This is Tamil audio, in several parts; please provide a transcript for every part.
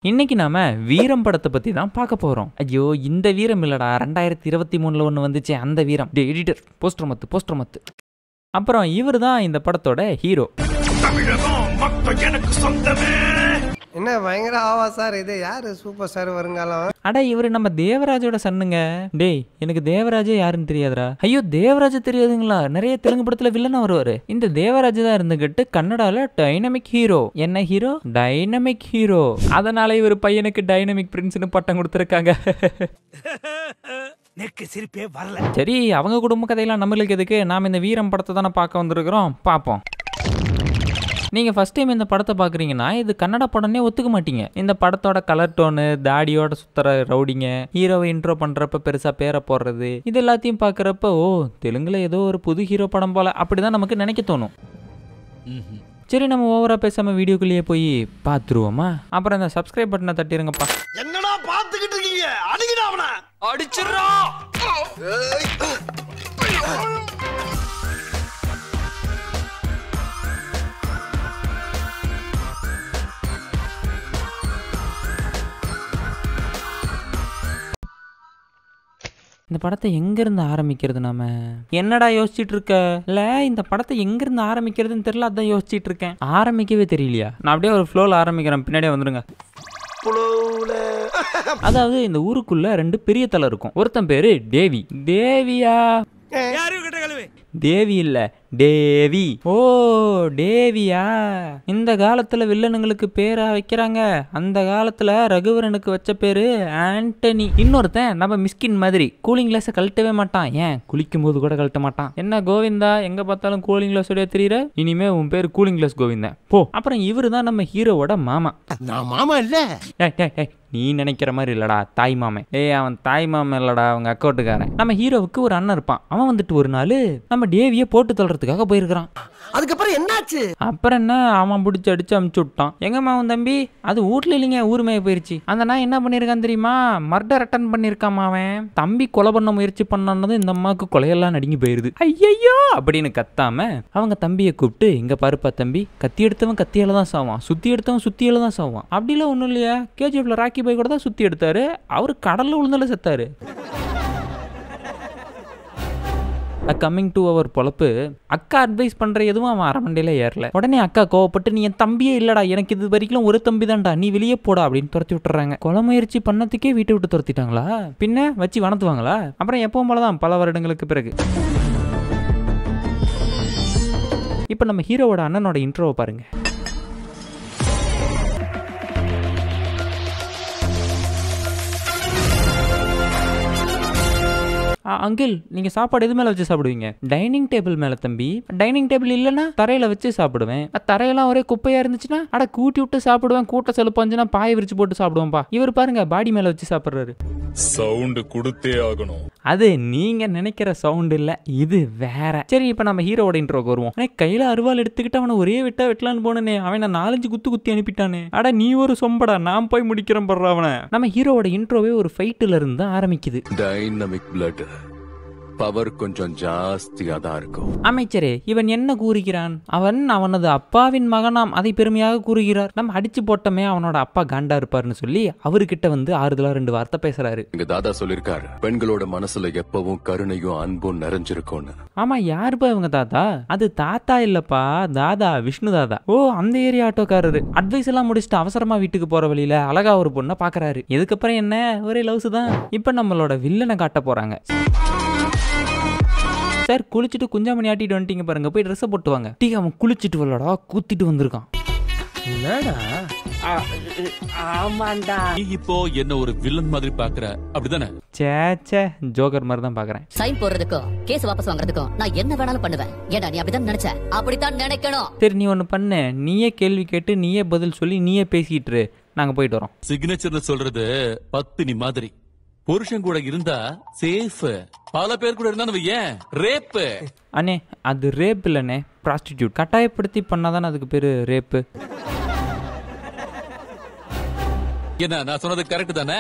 இன்னைக்கு நாம வீரம் படத்தை பத்தி தான் பார்க்க போறோம். ஐயோ இந்த வீரம் இல்லடா, 2023 ஒன்று வந்துச்சு அந்த வீரம். எடிட்டர் போஸ்டர் மத்து. அப்புறம் இவர் தான் இந்த படத்தோட ஹீரோ. என்ன பயங்கர ஆவா சார், இது யாரு சூப்பர் ஸ்டார் வருங்காலம்? அட இவரு நம்ம தேவராஜோட சன்னுங்க. டேய் எனக்கு தேவராஜே யாருன்னு தெரியாதுடா. ஐயோ தேவராஜ தெரியாதுங்களா? நிறைய தெலுங்கு படத்துல வில்லனா வருவாரு. இந்த தேவராஜ் தான் இருந்துகிட்டு கன்னடால டைனமிக் ஹீரோ. என்ன ஹீரோ? Dynamic hero. அதனால இவர் பையனுக்கு டைனமிக் பிரின்ஸ்னு பட்டம் கொடுத்துருக்காங்க. சரி அவங்க குடும்ப கதையெல்லாம் நம்மளுக்கு எதுக்கு? நாம இந்த வீரம் படத்தை தானே பார்க்க வந்திருக்கிறோம், பார்ப்போம். நீங்கள் ஃபஸ்ட் டைம் இந்த படத்தை பார்க்குறீங்கன்னா இது கன்னட படம்னே ஒத்துக்க மாட்டீங்க. இந்த படத்தோட கலர் டோனு, தாடியோட சுத்துற ரவுடிங்க, ஹீரோவை இன்ட்ரோ பண்ணுறப்ப பெருசாக பேரை போடுறது, இது எல்லாத்தையும் பார்க்குறப்ப ஓ தெலுங்குல ஏதோ ஒரு புது ஹீரோ படம் போல அப்படிதான் நமக்கு நினைக்க தோணும். சரி நம்ம ஓவரா பேசாம வீடியோக்குள்ளேயே போய் பார்த்துருவோமா? அப்புறம் இந்த சப்ஸ்கிரைப் பட்டனை தட்டிருங்கப்பா. என்னடா பார்த்துக்கிட்டு இருக்கீங்க? அடிங்கடா அவனை. அடிச்சிரா. இந்த படத்தை எங்கேருந்து ஆரம்பிக்கிறது? நாம என்னடா யோசிச்சுட்டு இருக்க? இல்லை இந்த படத்தை எங்கேருந்து ஆரம்பிக்கிறதுன்னு தெரியல, அதான் யோசிச்சுட்டு இருக்கேன். ஆரம்பிக்கவே தெரியலையா? நான் அப்படியே ஒரு ஃப்ளோவில் ஆரம்பிக்கிறேன், பின்னாடியே வந்துடுங்க. அதாவது இந்த ஊருக்குள்ள 2 பெரிய தலை இருக்கும். ஒருத்தன் பேரு டேவி. தேவியா? தேவி இல்ல டேவி. ஓ டேவியா? இந்த காலத்துல வில்லனுங்களுக்கு பேரா வைக்கிறாங்க. அந்த காலத்துல ரகுவரனுக்கு வச்ச பேரு ஆண்டனி. இன்னொருத்தன் நம்ம மிஸ்கின் மாதிரி கூலிங் கிளாஸை கழட்டவே மாட்டான். ஏன் குளிக்கும் போது கூட கழட்ட மாட்டான். என்ன கோவிந்தா எங்க பார்த்தாலும் கூலிங் கிளாஸ் உடைய தெரியுற? இனிமே உன் பேரு கூலிங் கிளாஸ் கோவிந்தா போ. அப்புறம் இவரு தான் நம்ம ஹீரோவோட மாமா. நான் மாமா இல்ல. நீ நினைக்கிற மாதிரி இல்லடா, தாய் மாமன். அவன் தாய் மாமன் இல்லடா, அவங்க அக்கௌண்ட்டுக்காரன். நம்ம ஹீரோவுக்கு ஒரு அண்ணன் இருப்பான். அவன் வந்துட்டு ஒரு நாள் நம்ம டேவியை போட்டு தள்ளுறதுக்காக போயிருக்கிறான். அதுக்கப்புறம் என்னாச்சு? அப்புறம் என்ன, அவன் பிடிச்சி அடிச்சு அமுச்சு விட்டான். எங்கம்மா உன் தம்பி? அது வீட்டுல இல்லைங்க, ஊருமே போயிருச்சு. அந்த நான் என்ன பண்ணிருக்கான் தெரியுமா? மர்டர் அட்டன் பண்ணிருக்கான். அவன் தம்பி கொலை பண்ண முயற்சி பண்ணானதும் இந்த அம்மாவுக்கு கொலையெல்லாம் நடுங்கி போயிருது. ஐயோ அப்படின்னு கத்தாம அவங்க தம்பியை கூப்பிட்டு, இங்க பாருப்பா தம்பி, கத்தி எடுத்தவன் கத்தியால தான் சாவான், சுத்தி எடுத்தவன் சுத்தியால தான் சாவான். அப்படிலாம் ஒண்ணும் இல்லையா? கேஜிஎஃப்ல ராக்கி பாய் கூட தான் சுத்தி எடுத்தாரு, அவரு கடல்ல விழுந்தால செத்தாரு. கம்மிங் டு அவர் பொழப்பு. அக்கா அட்வைஸ் பண்ற எதுவும் அவன் அரமண்டையில ஏறல. உடனே அக்கா கோவப்பட்டு, நீ என் தம்பியே இல்லடா, எனக்கு இது வரைக்கும் ஒரு தம்பி தான்டா, நீ வெளியே போடா அப்படின்னு துரத்தி விட்டுறாங்க. கொலை முயற்சி பண்ணதுக்கே வீட்டை விட்டு துரத்திட்டாங்களா? பின்ன வச்சு வளர்த்துவாங்களா? அப்புறம் எப்பவும் போலதான் பல வருடங்களுக்கு பிறகு. இப்ப நம்ம ஹீரோவோட அண்ணனோட இன்ட்ரோவை பாருங்க. அங்கிள் நீங்க சாப்பாடு எது மேல வச்சு சாப்பிடுவீங்க? டைனிங் டேபிள் மேல தம்பி. டைனிங் டேபிள் இல்லைன்னா தரையில வச்சு சாப்பிடுவேன். தரையெல்லாம் ஒரே குப்பையா இருந்துச்சுன்னா அட கூட்டி விட்டு சாப்பிடுவேன். கூட்ட செலுப்பாஞ்சுன்னா பாயை விரிச்சு போட்டு சாப்பிடுவோம்பா. இவர் பாருங்க பாடி மேல வச்சு சாப்பிடுறாரு. சவுண்ட் கொடுத்தே ஆகணும். அது நீங்க நினைக்கிற சவுண்ட் இல்ல, இது வேற. சரி இப்ப நம்ம ஹீரோவோட இன்ட்ரோக்கு வருவோம். கையில அருவாள் எடுத்துக்கிட்டு அவனை ஒரே விட்டா வெட்டலான்னு போனே, அவன் 4-5 குத்தி அனுப்பிட்டானே. அட நீ ஒரு சொம்படா, நான் போய் முடிக்கிறேன் பண்ற அவனை. நம்ம ஹீரோவோட இன்ட்ரோவே ஒரு ஃபைட்ல இருந்து தான் ஆரம்பிக்குது. டைனமிக் பிளட் பவர் கொஞ்சம் ஜாஸ்தியா தான் இருக்கும். அமைச்சரே இவன் என்ன கூறுகிறான்? அவன் அவனது அப்பாவின் மகனாம், அதை பெருமையாக கூறுகிறார். நம்ம அடிச்சு போட்டமே அவனோட அப்பா காண்டா இருப்பாருன்னு சொல்லி அவர்கிட்ட வந்து ஆறுதலா 2 வார்த்தை பேசுறாரு. எங்க தாதா சொல்லிருக்காரு, பெண்களோட மனசுல எப்பவும் கருணையும் அன்பும் நிறைஞ்சிருக்கும்னு. ஆமா யாருப்பா இவங்க தாத்தா? அது தாத்தா இல்லப்பா, தாதா, விஷ்ணு தாதா. ஓ அந்த ஏரியா ஆட்டோக்காரரு. அட்வைஸ் எல்லாம் முடிச்சுட்டு அவசரமா வீட்டுக்கு போற வழியில அழகா ஒரு பொண்ணை பாக்குறாரு. இதுக்கப்புறம் என்ன, ஒரே லவ்ஸ் தான். இப்ப நம்மளோட வில்லனை காட்ட போறாங்க. சார் குளிச்சுட்டு குஞ்சாமணி ஆட்டிட்டு வந்துட்டீங்க பாருங்க, போய் ட்ரெஸ் போட்டு வாங்க. டீ அவன் குளிச்சுட்டு வரலடா, கூத்திட்டு வந்திருக்கான். ஆமாண்டா. நீ இப்போ என்ன ஒரு வில்லன் மாதிரி பாக்குற அப்படிதானே? சேச்சே ஜோக்கர் மாதிரி தான் பாக்குறேன். சைன் போடுறதுக்கும் கேஸ் வாபஸ் வாங்குறதுக்கும் நான் என்ன வேணாலும் பண்ணுவேன். ஏடா நீ அப்படிதான் நினைச்ச? அப்படித்தான் நினைக்கணும். சரி நீ ஒண்ணு பண்ணு, நீயே கேள்வி கேட்டு நீயே பதில் சொல்லி நீயே பேசிட்டு நாங்க போயிட்டு வரோம். சிக்னேச்சர்ல சொல்றது பத்தினி மாதிரி. புருஷன் கூட இருந்தா சேஃப், பல பேர் கூட இருந்தா ஏன் ரேப்? அண்ணே அது ரேப் இல்லனே, ப்ராஸ்டிடியூட். கட்டாயப்படுத்தி பண்ணாதானே அதுக்கு பேரு ரேப். என்ன நான் சொன்னது கரெக்ட் தானே?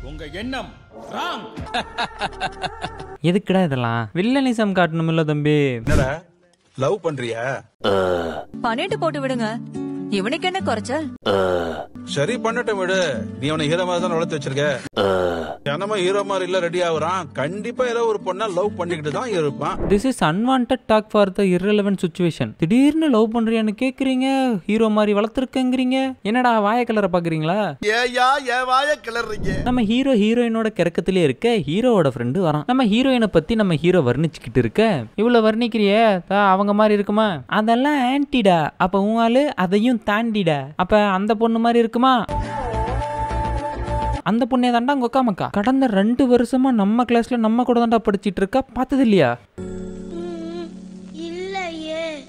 உங்க எண்ணம் ராங். எதுக்குடா இதெல்லாம்? வில்லனிசம் காட்டணும் இல்ல தம்பி? என்னடா லவ் பண்றியா? பண்ணிட்டு போட்டு விடுங்க. இவனுக்கு என்ன குறைச்சல்? சரி பண்ணட்டும் விடு. நீ அவனை ஹீரோ மாதிரி தான் வளர்த்து வச்சிருக்க. என்னமா ஹீரோ மாதிரி இல்ல ரெடி ஆகுறான். கண்டிப்பா ஏதோ ஒரு பொண்ணா லவ் பண்ணிக்கிட்டு தான் இருப்பான். This is unwanted talk for the irrelevant situation. திடீர்னு லவ் பண்றியான்னு கேக்குறீங்க, ஹீரோ மாதிரி வளர்த்துருக்கங்கிறீங்க. என்னடா வாய கலரை பாக்குறீங்களா? ஏயா ஏன் வாய கிளறீங்க? நம்ம ஹீரோயினோட கிறக்கத்திலே இருக்க ஹீரோவோட ஃப்ரெண்டு வரான். நம்ம ஹீரோயினை பத்தி நம்ம ஹீரோ வர்ணிச்சுக்கிட்டு இருக்க, இவ்வளவு வர்ணிக்கிறியே அவங்க மாதிரி இருக்குமா? அதெல்லாம் ஆன்டிடா. அப்ப உன் ஆளு அதையும் தாண்டிடா. அப்ப அந்த பொண்ணு மாதிரி இருக்குமா? அந்த பொண்ணே தாண்டா உங்க அக்கா மக்கா. கடந்த 2 வருஷமா நம்ம கிளாஸ்ல நம்ம கூட தாண்டா படிச்சிட்டு இருக்கா. பார்த்தது இல்லையா?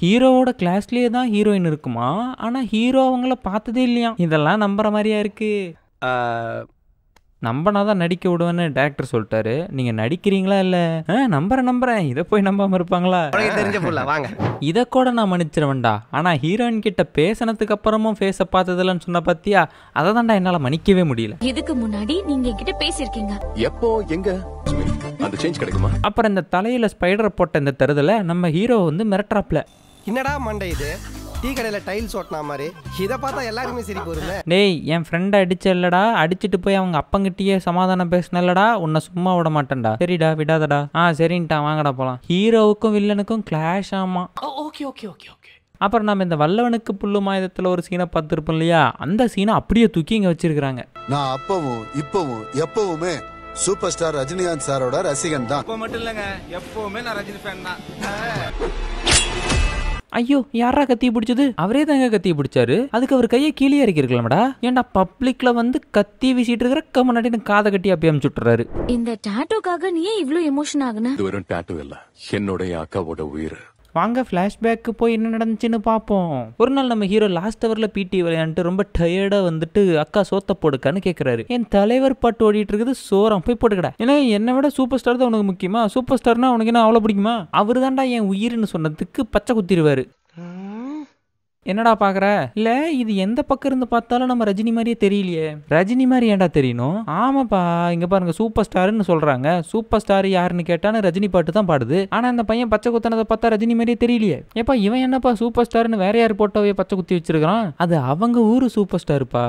ஹீரோவோட கிளாஸ்லயே தான் ஹீரோயின் இருக்குமா, ஆனா ஹீரோ அவங்கள பார்த்ததே இல்லையா. இதெல்லாம் நம்புற மாதிரியா இருக்கு? நம்பனாதான் நடிக்க விடுவேன்னு டைரக்டர் சொல்லிட்டாரு. நீங்க நடிக்கிறீங்களா இல்ல? நம்புறேன். இதை போய் நம்பாம இருப்பாங்களா? தெரிஞ்ச புள்ள வாங்க. இதை கூட நான் மன்னிச்சிருவேன்டா. ஆனா ஹீரோயின் கிட்ட பேசினதுக்கு அப்புறமும் ஃபேஸ பார்த்ததில்லன்னு சொன்ன பத்தியா, அதை தான்டா என்னால மன்னிக்கவே முடியல. இதுக்கு முன்னாடி நீங்க கிட்ட பேசிருக்கீங்க. எப்போ எங்க அந்த சேஞ்ச் கிடைக்குமா? அப்புறம் இந்த தலையில ஸ்பைடர் போட்ட இந்த தருதல நம்ம ஹீரோ வந்து மிரட்டுறாப்ல. என்னடா மண்டை இது? டீ கடையில டைல்ஸ் ஓட்டினா மாதிரி. இதை பார்த்தா எல்லாருமே சிரிப்பு வருமே. டேய், என் ஃப்ரெண்டை அடிச்சல்லடா, அடிச்சுட்டு போய் அவங்க அப்பங்கிட்டயே சமாதானம் பேசினல்லடா, உன்னை சும்மா விட மாட்டேன்டா. சரிடா, விடாதடா. சரின்ட்டான், வாங்கடா போலாம். ஹீரோவுக்கும் வில்லனுக்கும் கிளாஷ் ஆமா. அப்புறம் நம்ம இந்த வல்லவனுக்கு புல்லு மாயுதத்துல ஒரு சீனை பார்த்துருப்போம் இல்லையா, அந்த சீனை அப்படியே தூக்கி இங்க வச்சிருக்காங்க. நான் அப்பவும் இப்பவும் எப்பவுமே சூப்பர் ஸ்டார் ரஜினிகாந்த் சாரோட ரசிகன் தான். இப்ப மட்டும் இல்லங்க, எப்பவுமே நான் ரஜினி ஃபேன் தான். ஐயோ, யாரா கத்தி பிடிச்சது? அவரே தாங்க கத்தி பிடிச்சாரு. அதுக்கு அவர் கையை கீழே இறக்கிருக்கலாம்டா. ஏன்டா பப்ளிக்ல வந்து கத்தி வீசிட்டு இருக்கிற முன்னாடி காதை கட்டி அப்படி அமுச்சு விட்டுறாரு. இந்த டாட்டூக்காக நீ இவ்ளோ எமோஷன் ஆகுன? இது வெறும் டாட்டூ இல்ல, என்னுடைய அக்காவோட உயிர். வாங்க ஃபிளாஷ்பேக்கு போய் என்ன நடந்துச்சுன்னு பார்ப்போம். ஒரு நாள் நம்ம ஹீரோ லாஸ்ட் ஹவர்ல பிடி விளையாண்டு ரொம்ப டயர்டா வந்துட்டு, அக்கா சோத்த போடுக்கான்னு கேட்கறாரு. என் தலைவர் பாட்டு ஓடிட்டு இருக்குது, சோரம் போய் போட்டுக்கடா. ஏன்னா என்னை விட சூப்பர் ஸ்டார் தான் உனக்கு முக்கியமா? சூப்பர் ஸ்டார்னா உனக்கு என்ன அவ்வளோ பிடிக்குமா? அவரு தான்டா என் உயிர்னு சொன்னதுக்கு பச்சை குத்திடுவாரு. என்னடா பாக்குற? இல்ல இது எந்த பக்கம் இருந்து பார்த்தாலும் நம்ம ரஜினி மாதிரியே தெரியலையே. ரஜினி மாதிரி ஏன்டா தெரியணும்? ஆமாப்பா, இங்க பாருங்க சூப்பர் ஸ்டார்னு சொல்றாங்க. சூப்பர் ஸ்டார் யாருன்னு கேட்டானு ரஜினி பாட்டு தான் பாடுது. ஆனா இந்த பையன் பச்சை குத்தினதை பார்த்தா ரஜினி மாதிரியே தெரியலையே. ஏப்பா இவன் என்னப்பா சூப்பர் ஸ்டார்னு வேற யார் போட்டோவே பச்சை குத்தி வச்சிருக்கான்? அது அவங்க ஊரு சூப்பர் ஸ்டாருப்பா.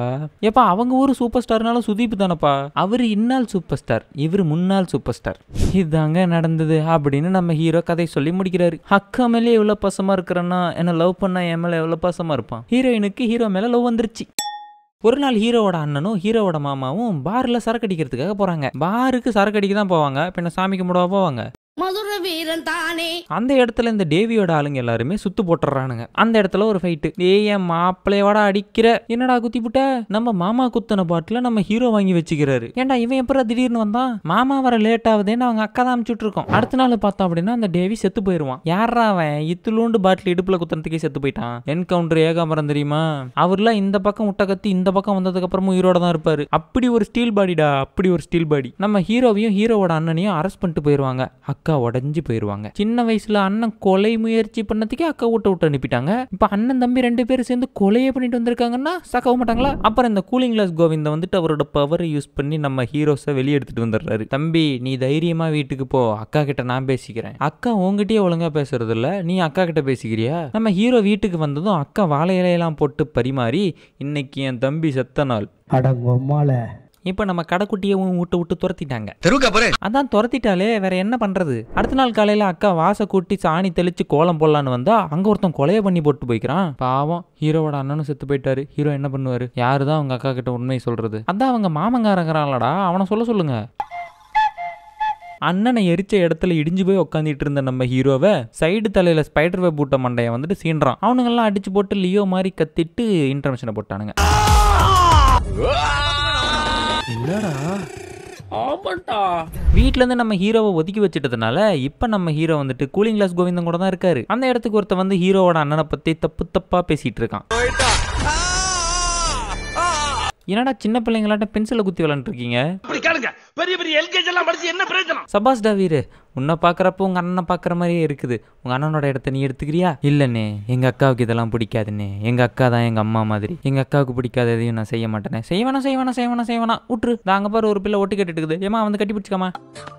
ஏப்பா அவங்க ஊரு சூப்பர் ஸ்டார்னாலும் சுதீப் தானப்பா. அவரு இந்நாள் சூப்பர் ஸ்டார், இவரு முன்னாள் சூப்பர் ஸ்டார். இதுதாங்க நடந்தது அப்படின்னு நம்ம ஹீரோ கதை சொல்லி முடிக்கிறாரு. அக்கா மேலே எவ்வளவு பசமா இருக்கிறன்னா, என்ன லவ் பண்ணா என் மேல எவ்வளவு பசமா இருப்பான். ஹீரோயினுக்கு ஹீரோ மேல லவ் வந்துருச்சு. ஒரு நாள் ஹீரோவோட அண்ணனும் ஹீரோவோட மாமாவும் பார்ல சரக்கு அடிக்கிறதுக்காக போறாங்க. பாருக்கு சரக்கு அடிக்க தான் போவாங்க, பின்ன சாமிக்கு முடவா போவாங்க. மதுரை வீரன் தானே. அந்த இடத்துல இந்த டேவியோட ஆளுங்க எல்லாருமே சுத்து போட்டுறானுங்க. அந்த இடத்துல ஒரு ஃபைட்டு. என் மாப்பிள்ளையோட அடிக்கிற, என்னடா குத்தி புட்ட? நம்ம மாமா குத்தன பாட்டில நம்ம ஹீரோ வாங்கி வச்சுக்கிறாரு. ஏன்டா இவன் எப்பறம் திடீர்னு வந்தான்? மாமா வர லேட் ஆகுதுன்னு அவங்க அக்கா தான் அனுப்பிச்சுட்டு இருக்கோம். அடுத்த நாள் பார்த்தோம் அப்படின்னா அந்த டேவி செத்து போயிருவான். யாரா அவன்? இத்துலூண்டு பாட்டில் இடுப்புல குத்துறதுக்கே செத்து போயிட்டான். என்கவுண்டர் ஏகாம்பரம் தெரியுமா? அவர்லாம் இந்த பக்கம் முட்டை கத்தி இந்த பக்கம் வந்ததுக்கு அப்புறமும் ஹீரோட தான் இருப்பாரு. அப்படி ஒரு ஸ்டீல் பாடிடா, அப்படி ஒரு ஸ்டீல் பாடி. நம்ம ஹீரோவையும் ஹீரோவோட அண்ணனையும் அரெஸ்ட் பண்ணிட்டு போயிருவாங்க. அக்கா உடஞ்சு போயிருவாங்க. சின்ன வயசுல அண்ணன் கொலை முயற்சி பண்ணதுக்கே அக்கா விட்டு அனுப்பிட்டாங்க. இப்ப அண்ணன் தம்பி 2 பேரும் சேர்ந்து கொலையே பண்ணிட்டு வந்திருக்காங்கன்னா சக்கவ மாட்டாங்களா? அப்புறம் இந்த கூலிங் கிளாஸ் கோவிந்த வந்துட்டு அவரோட பவரை யூஸ் பண்ணி நம்ம ஹீரோஸை வெளியே எடுத்துட்டு வந்துடுறாரு. தம்பி நீ தைரியமா வீட்டுக்கு போ, அக்கா கிட்ட நான் பேசிக்கிறேன். அக்கா உங்ககிட்டயே ஒழுங்கா பேசுறது இல்ல, நீ அக்கா கிட்ட பேசிக்கிறியா? நம்ம ஹீரோ வீட்டுக்கு வந்ததும் அக்கா வாழை இலையெல்லாம் போட்டு பரிமாறி, இன்னைக்கு என் தம்பி செத்த நாள். அடங்கம்மால இப்ப நம்ம கடைக்குட்டியை விட்டு துரத்திட்டாங்க. அதான் துரத்திட்டாலே வேற என்ன பண்றது? அடுத்த நாள் காலையில அக்கா வாச கூட்டி சாணி தெளிச்சு கோலம் போடலான்னு வந்தா அங்க ஒருத்தன் கொலையை பண்ணி போட்டு போய்க்கிறான். பாவம் ஹீரோவோட அண்ணனும் செத்து போயிட்டாரு. ஹீரோ என்ன பண்ணுவாரு? யாருதான் அவங்க அக்கா கிட்ட உண்மையை சொல்றது? அதான் அவங்க மாமங்காரங்கிறாங்களடா, அவனை சொல்லுங்க. அண்ணனை எரிச்ச இடத்துல இடிஞ்சு போய் உட்காந்துட்டு இருந்த நம்ம ஹீரோவை சைடு தலையில ஸ்பைடர் வெப் பூட்ட மண்டைய வந்துட்டு சீன்றான். அவனுங்கெல்லாம் அடிச்சு போட்டு லியோ மாதிரி கத்திட்டு இன்டர்மிஷனை போட்டானுங்க. வீட்டுல இருந்து நம்ம ஹீரோவை ஒதுக்கி வச்சுட்டதுனால இப்ப நம்ம ஹீரோ வந்துட்டு கூலிங் கிளாஸ் கோவிந்தன் கூட தான் இருக்காரு. அந்த இடத்துக்கு ஒருத்த வந்து ஹீரோவோட அண்ணனை பத்தி தப்பா பேசிட்டு இருக்கான். என்னடா சின்ன பிள்ளைங்களாட்ட பென்சில குத்தி விளையாண்டு இருக்கீங்க? பெரிய பெரிய எல்கேஜி எல்லாம் படிச்சு என்ன பிரயோஜனம்? சபாஸ் டா வீரு, உன்னை பார்க்குறப்ப உங்கள் அண்ணனை பார்க்குற மாதிரியே இருக்குது. உங்கள் அண்ணனோட இடத்த நீ எடுத்துக்கிறியா? இல்லைண்ணே, எங்கள் அக்காவுக்கு இதெல்லாம் பிடிக்காதுண்ணே. எங்கள் அக்கா தான் எங்கள் அம்மா மாதிரி. எங்கள் அக்காவுக்கு பிடிக்காத எதையும் நான் செய்ய மாட்டேனே. செய்வேனா விட்டுரு. அங்கே பாரு ஒரு பிள்ளை ஒட்டு கேட்டுட்டு இருக்குது. ஏமா வந்து கட்டி பிடிச்சிக்காமா.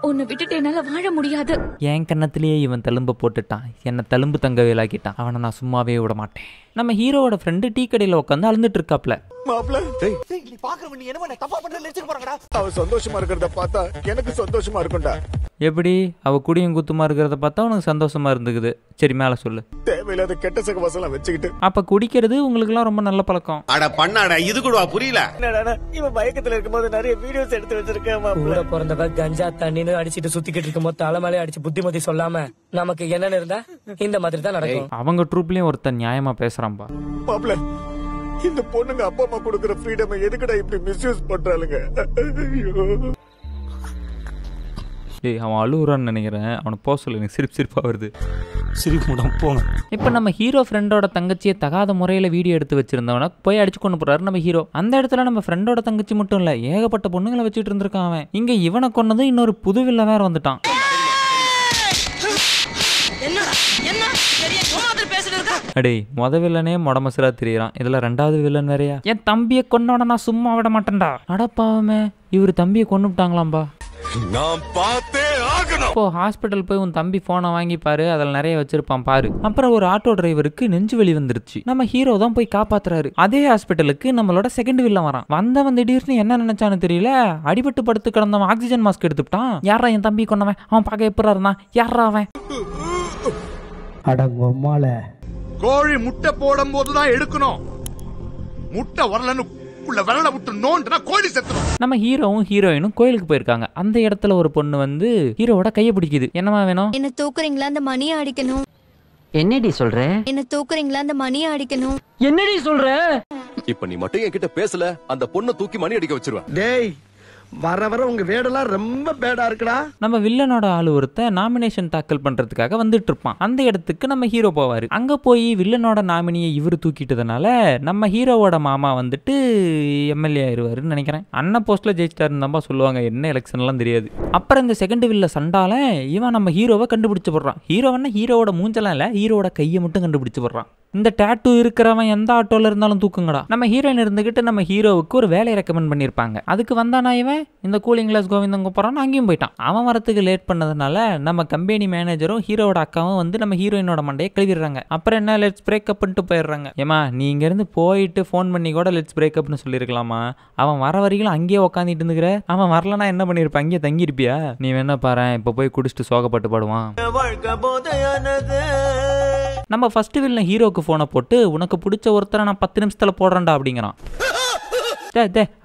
உன்னை விட்டுட்டு என்னால வாழ முடியாது. என் கண்ணத்திலேயே இவன் தழும்ப போட்டுட்டான். என்னை தழும்பு தங்க வேலாக்கிட்டான். அவனை நான் சும்மாவே விட மாட்டேன். நம்ம ஹீரோவோட ஃப்ரெண்டு டீ கடையில் உட்காந்து அழுந்துட்டு இருக்காப்ல. அவ சந்தோஷமா இருக்கிறத பார்த்தா எனக்கு சந்தோஷமா இருக்கும்டா. எப்படி அவ குடியும் குத்துமா இருக்கிறத பார்த்தா உனக்கு சந்தோஷமா இருந்துக்குது. சரி மேல சொல்லு. தேவையில்லாத கெட்ட சகவாசம் வச்சுக்கிட்டு அப்ப குடிக்கிறது உங்களுக்கு எல்லாம் ரொம்ப நல்ல பழக்கம். அட பண்ணாடா இது கூட புரியல. இவன் பயக்கத்துல இருக்கும்போது நிறைய வீடியோஸ் எடுத்து வச்சிருக்கேன். கூட பிறந்தவ கஞ்சா தண்ணின்னு அடிச்சிட்டு சுத்திக்கிட்டு இருக்கும்போது தலைமையிலே அடிச்சு புத்திமதி சொல்லாம நமக்கு என்னன்னு இருந்தா இந்த மாதிரி தான் நடக்கும். அவங்க ட்ரூப்லயும் ஒருத்தன் நியாயமா பேசுறான்பா. மாப்ள, இந்த பொண்ணுங்க அப்பா அம்மா கொடுக்குற ஃப்ரீடம் எதுக்குடா இப்படி மிஸ்யூஸ் பண்றாளுங்க? டேய் அவன் அழுகுறான்னு நினைக்கிறேன். அவனை போக சொல்லு. எனக்கு சிரிப்பா வருது. போங்க. இப்போ நம்ம ஹீரோ ஃப்ரெண்டோட தங்கச்சியை தகாத முறையில் வீடியோ எடுத்து வச்சிருந்தவன போய் அடிச்சு கொண்டு போறாரு நம்ம ஹீரோ. அந்த இடத்துல நம்ம ஃப்ரெண்டோட தங்கச்சி மட்டும் இல்லை, ஏகப்பட்ட பொண்ணுங்களை வச்சுட்டு இருந்திருக்கான் அவன். இங்கே இவனை கொன்னது இன்னொரு புது வில்ல வேற வந்துட்டான். அடே மொத வில்லனே மொடமசரா தெரியறான். இதுல ரெண்டாவது வில்லன் வேறையா? என் தம்பியை கொன்னவன நான் சும்மா விட மாட்டேன்டா. அடப்பாவமே, இவரு தம்பியை கொன்னுட்டாங்களாம்பா. நான் பார்த்தே ஆகணும். இப்போ ஹாஸ்பிட்டல் போய் உன் தம்பி போனை வாங்கி பாரு, அதில் நிறைய வச்சிருப்பான் பாரு. அப்புறம் ஒரு ஆட்டோ டிரைவருக்கு நெஞ்சு வலி வந்துருச்சு. நம்ம ஹீரோ தான் போய் காப்பாத்துறாரு. அதே ஹாஸ்பிட்டலுக்கு நம்மளோட செகண்ட் வில்ல வரான். வந்தவன் திடீர்னு என்ன நினைச்சான்னு தெரியல, அடிபட்டு படுத்து கிடந்தவன் ஆக்சிஜன் மாஸ்க் எடுத்துட்டான். யாரா என் தம்பி கொன்னவன்? அவன் பார்க்க எப்படா இருந்தான்? யாரா அவன்? அடங்கொம்மால கோழி முட்டை போடும் போதுதான் எடுக்கணும். முட்டை வரலன்னு விரல விட்டு நோண்டுனா கோழி செத்துரும். நம்ம ஹீரோவும் ஹீரோயினும் கோயிலுக்கு போயிருக்காங்க. அந்த இடத்துல ஒரு பொண்ணு வந்து ஹீரோவோட கையை பிடிக்குது. என்னமா வேணும்? என்ன தூக்குறீங்களா? அந்த மணியை அடிக்கணும். என்னடி சொல்ற? என்ன தூக்குறீங்களா? அந்த மணியை அடிக்கணும். என்னடி சொல்ற? இப்ப நீ மட்டும் என்கிட்ட பேசல, அந்த பொண்ணை தூக்கி மணி அடிக்க வச்சிருவேன். டேய், வர வர உங்க வேடெல்லாம் ரொம்ப பேடா இருக்குடா. நம்ம வில்லனோட ஆளு ஒருத்த நாமினேஷன் தாக்கல் பண்றதுக்காக வந்துட்டு இருப்பான். அந்த இடத்துக்கு நம்ம ஹீரோ போவாரு. அங்க போய் வில்லனோட நாமினியை இவரு தூக்கிட்டதுனால நம்ம ஹீரோவோட மாமா வந்துட்டு எம்எல்ஏ ஆயிருவாருன்னு நினைக்கிறேன். அண்ணன் போஸ்ட்ல ஜெயிச்சிட்டாருன்னு தான் சொல்லுவாங்க. என்ன எலெக்ஷன் எல்லாம் தெரியாது. அப்புறம் இந்த செகண்ட் வில்ல சண்டால இவன் நம்ம ஹீரோவை கண்டுபிடிச்சு போடுறான். ஹீரோவன்னா ஹீரோவோட மூஞ்செல்லாம் இல்ல, ஹீரோவோட கையை மட்டும் கண்டுபிடிச்சு போடுறான். இந்த டாட்டூ இருக்கிறவன் எந்த ஆட்டோல இருந்தாலும் தூக்குங்கடா. நம்ம ஹீரோயின் இருந்துகிட்டு நம்ம ஹீரோவுக்கு ஒரு வேலையை ரெக்கமெண்ட் பண்ணியிருப்பாங்க. அதுக்கு வந்தானா இவன் இந்த கூலிங் கிளாஸ் கோவிந்தங்க போறான்னு அங்கேயும் போயிட்டான். அவன் வரத்துக்கு லேட் பண்ணதுனால நம்ம கம்பெனி மேனேஜரும் ஹீரோட அக்காவும் வந்து நம்ம ஹீரோயினோட மண்டையை கழுவிடுறாங்க. அப்புறம் என்ன, லெட்ஸ் பிரேக்கப் பண்ணிட்டு போயிடுறாங்க. ஏமா நீ இங்க இருந்து போயிட்டு ஃபோன் பண்ணி கூட லெட்ஸ் பிரேக்கப்னு சொல்லியிருக்கலாமா? அவன் வர வரைக்கும் அங்கேயே உட்காந்துட்டு இருந்துக்கிற. அவன் வரலன்னா என்ன பண்ணிருப்பான்? அங்கேயே தங்கியிருப்பியா? நீ வேணா பாரு, இப்ப போய் குடிச்சிட்டு சோகப்பட்டு பாடுவான். நம்ம ஃபர்ஸ்ட் வில்லன் ஹீரோக்கு போனை போட்டு உனக்கு பிடிச்ச ஒருத்தரை நான் 10 நிமிஷத்துல போடுறேன்டா அப்படிங்கிறான்.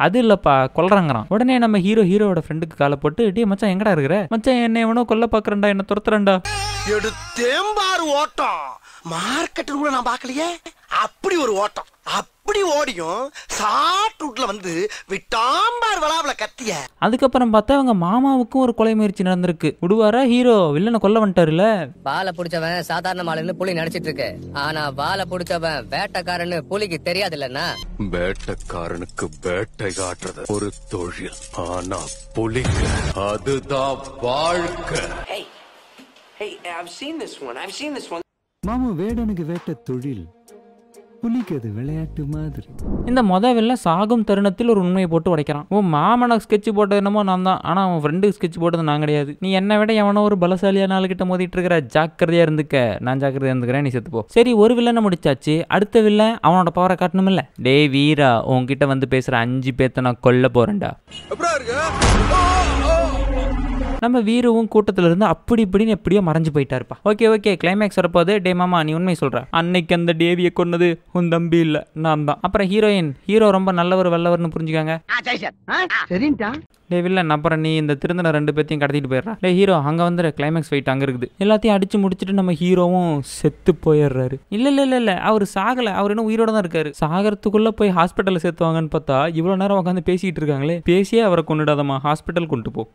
அது இல்லப்பா கொல்றாங்கிறான். உடனே நம்ம ஹீரோவோட ஃப்ரெண்டுக்கு காலை போட்டு, டே மச்சான் எங்கடா இருக்கிற? மச்சான் என்ன எவனோ கொல்ல பாக்குறேன்டா, என்ன துரத்துறேன்டா. எடுத்தேம்பாரு ஓட்டம். மார்க்கெட்டில் கூட நான் பார்க்கலையே. அப்படி ஒரு ஓட்டம். அப்படி ஓடியும் சாட்டுல வந்து விட்டாம்பார் வளாவல கத்திய. அதுக்கப்புறம் பார்த்தா அவங்க மாமாவுக்கும் ஒரு கொலை முயற்சி நடந்திருக்கு. விடுவாரா ஹீரோ? வில்லனை கொல்ல வந்துட்டாருல. வாழை புடிச்சவன் சாதாரண மாலுன்னு புலி நடிச்சிட்டு இருக்கு. ஆனா வாழை புடிச்சவன் வேட்டைக்காரன்னு புலிக்கு தெரியாது இல்லன்னா. வேட்டைக்காரனுக்கு வேட்டை காட்டுறது ஒரு தொழில், ஆனா புலிக்கு அதுதான் வாழ்க்கை. மாமா வேடனுக்கு வேட்டை தொழில், புலிக்கு அது விளையாட்டு மாதிரி. இந்த முதல்ல சாகும் தருணத்தில் ஒரு உண்மையை போட்டு உடைக்கிறான். உன் மாமனுக்கு ஸ்கெட்ச் போட்டது என்னமோ நான் தான், ஆனா அவன் ஃப்ரெண்டுக்கு ஸ்கெட்ச் போட்டது நான் கிடையாது. நீ என்னை விட எவனோ ஒரு பலசாலியா நாலு கிட்ட மோதிட்டு இருக்கிற, ஜாக்கிரதையா இருந்துக்க. நான் ஜாக்கிரதையா இருந்துக்கிறேன், நீ செத்துப்போ. சரி, ஒரு வில்லனை முடிச்சாச்சு. அடுத்த வில்லன் அவனோட பவரை காட்டணும் இல்ல. டே வீரா, உன்கிட்ட வந்து பேசுற 5 பேத்த நான் கொல்ல போறேன்டா. நம்ம வீரவும் கூட்டத்துல இருந்து அப்படி இப்படின்னு எப்படியோ மறைஞ்சு போயிட்டாருப்பா. ஓகே கிளைமேக்ஸ் வரப்போது. டே மாமா நீ உண்மை சொல்ற, அன்னைக்கு அந்த டேவியை கொன்னது உன் தம்பி இல்ல, நான் தான். அப்புறம் ஹீரோ ரொம்ப நல்லவர் வல்லவர்னு புரிஞ்சுக்காங்க. டே வில்லன், அப்புறம் நீ இந்த திருந்தன 2 பேத்தையும் கடத்திட்டு போயிடுறா. டே ஹீரோ, அங்க வந்து கிளைமேக்ஸ் ஃபைட் அங்க இருக்குது. எல்லாத்தையும் அடிச்சு முடிச்சுட்டு நம்ம ஹீரோவும் செத்து போயிடுறாரு. இல்ல அவர் சாகல, அவர் இன்னும் உயிரோட தான் இருக்காரு. சாகரத்துக்குள்ள போய் ஹாஸ்பிட்டல்ல சேர்த்துவாங்கன்னு பார்த்தா இவ்வளவு நேரம் உட்காந்து பேசிட்டு இருக்காங்களே. பேசியே அவரை கொண்டுடாதமா, ஹாஸ்பிட்டல் கொண்டு போ.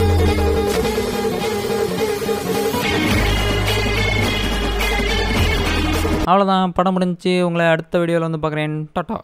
அவ்வளோதான், படம் முடிஞ்சு. உங்களை அடுத்த வீடியோவில் வந்து பார்க்குறேன். டாட்டா.